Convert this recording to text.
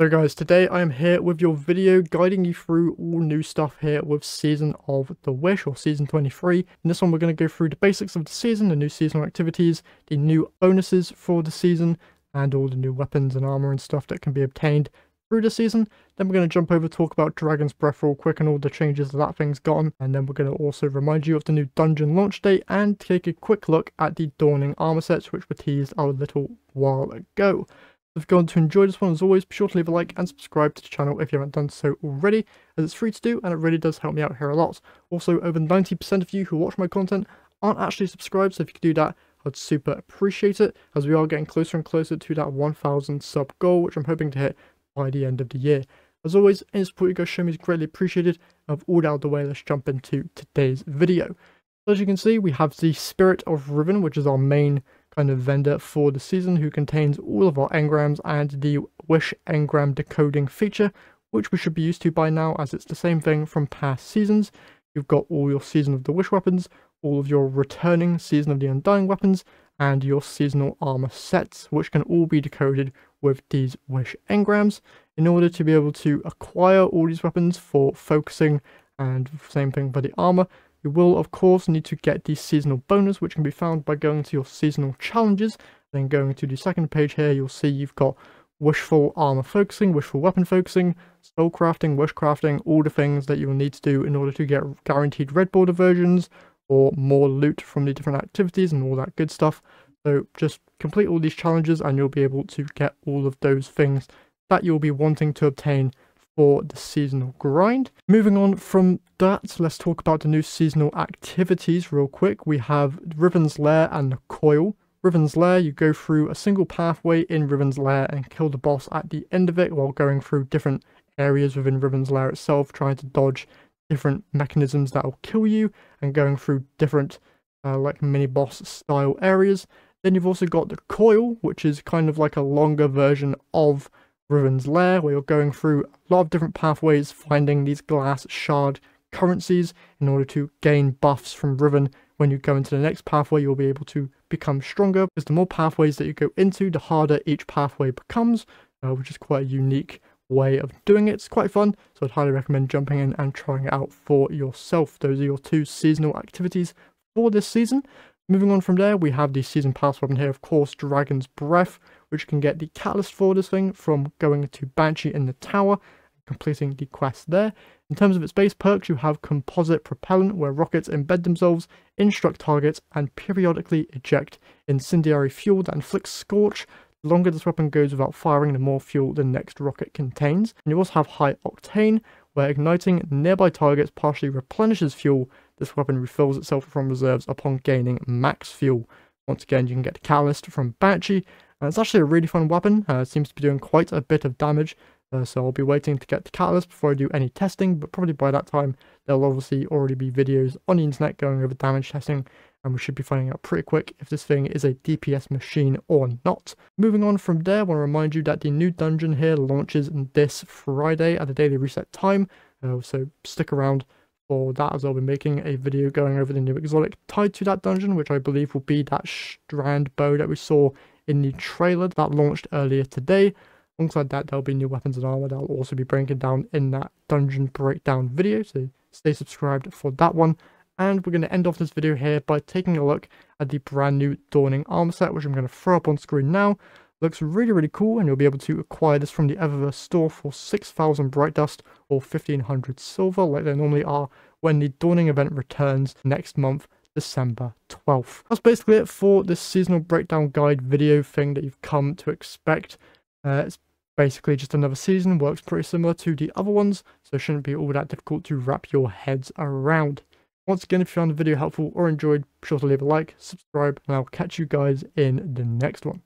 So guys, today I am here with your video guiding you through all new stuff here with Season of the Wish, or Season 23. In this one we're going to go through the basics of the season, the new seasonal activities, the new bonuses for the season, and all the new weapons and armor and stuff that can be obtained through the season. Then we're going to jump over, talk about Dragon's Breath real quick and all the changes that thing's gotten. And then we're going to also remind you of the new dungeon launch date and take a quick look at the Dawning armor sets, which were teased a little while ago. If you're going to enjoy this one, as always, be sure to leave a like and subscribe to the channel if you haven't done so already, as it's free to do and it really does help me out here a lot. Also, over 90% of you who watch my content aren't actually subscribed, so if you could do that, I'd super appreciate it, as we are getting closer and closer to that 1,000 sub goal, which I'm hoping to hit by the end of the year. As always, any support you guys show me is greatly appreciated. Of all out of the way, let's jump into today's video. So as you can see, we have the Spirit of Riven, which is our main kind of vendor for the season, who contains all of our engrams and the Wish engram decoding feature, which we should be used to by now, as it's the same thing from past seasons. You've got all your Season of the Wish weapons, all of your returning Season of the Undying weapons, and your seasonal armor sets, which can all be decoded with these Wish engrams. In order to be able to acquire all these weapons for focusing, and same thing for the armor, you will of course need to get the seasonal bonus, which can be found by going to your seasonal challenges. Then going to the second page here, you'll see you've got wishful armor focusing, wishful weapon focusing, spell crafting, wish crafting, all the things that you will need to do in order to get guaranteed red border versions or more loot from the different activities and all that good stuff. So just complete all these challenges and you'll be able to get all of those things that you'll be wanting to obtain for the seasonal grind. Moving on from that, let's talk about the new seasonal activities real quick. We have Riven's Lair and the Coil. Riven's Lair, you go through a single pathway in Riven's Lair and kill the boss at the end of it, while going through different areas within Riven's Lair itself, trying to dodge different mechanisms that will kill you, and going through different like mini boss style areas. Then you've also got the Coil, which is kind of like a longer version of Riven's Lair, where you're going through a lot of different pathways, finding these glass shard currencies in order to gain buffs from Riven. When you go into the next pathway, you'll be able to become stronger, because the more pathways that you go into, the harder each pathway becomes, which is quite a unique way of doing it. It's quite fun, so I'd highly recommend jumping in and trying it out for yourself. Those are your two seasonal activities for this season. Moving on from there, we have the season pass weapon here, of course, Dragon's Breath, which can get the catalyst for this thing from going to Banshee in the tower and completing the quest there. In terms of its base perks, you have Composite Propellant, where rockets embed themselves, instruct targets, and periodically eject incendiary fuel that inflicts scorch. The longer this weapon goes without firing, the more fuel the next rocket contains. And you also have High Octane, where igniting nearby targets partially replenishes fuel. This weapon refills itself from reserves upon gaining max fuel. Once again, you can get the catalyst from Banshee, and it's actually a really fun weapon. It seems to be doing quite a bit of damage, so I'll be waiting to get the catalyst before I do any testing, but probably by that time there'll obviously already be videos on the internet going over damage testing, and we should be finding out pretty quick if this thing is a DPS machine or not. Moving on from there, I want to remind you that the new dungeon here launches this Friday at the daily reset time, so stick around for that, as I'll be making a video going over the new exotic tied to that dungeon, which I believe will be that strand bow that we saw in the trailer that launched earlier today. Alongside that, there'll be new weapons and armor that I'll also be breaking down in that dungeon breakdown video, so stay subscribed for that one. And we're going to end off this video here by taking a look at the brand new Dawning armor set, which I'm going to throw up on screen now. Looks really cool, and you'll be able to acquire this from the Eververse store for 6,000 Bright Dust or 1,500 silver, like they normally are when the Dawning event returns next month, December 12th. That's basically it for this seasonal breakdown guide video thing that you've come to expect. It's basically just another season, works pretty similar to the other ones, so it shouldn't be all that difficult to wrap your heads around. Once again, if you found the video helpful or enjoyed, be sure to leave a like, subscribe, and I'll catch you guys in the next one.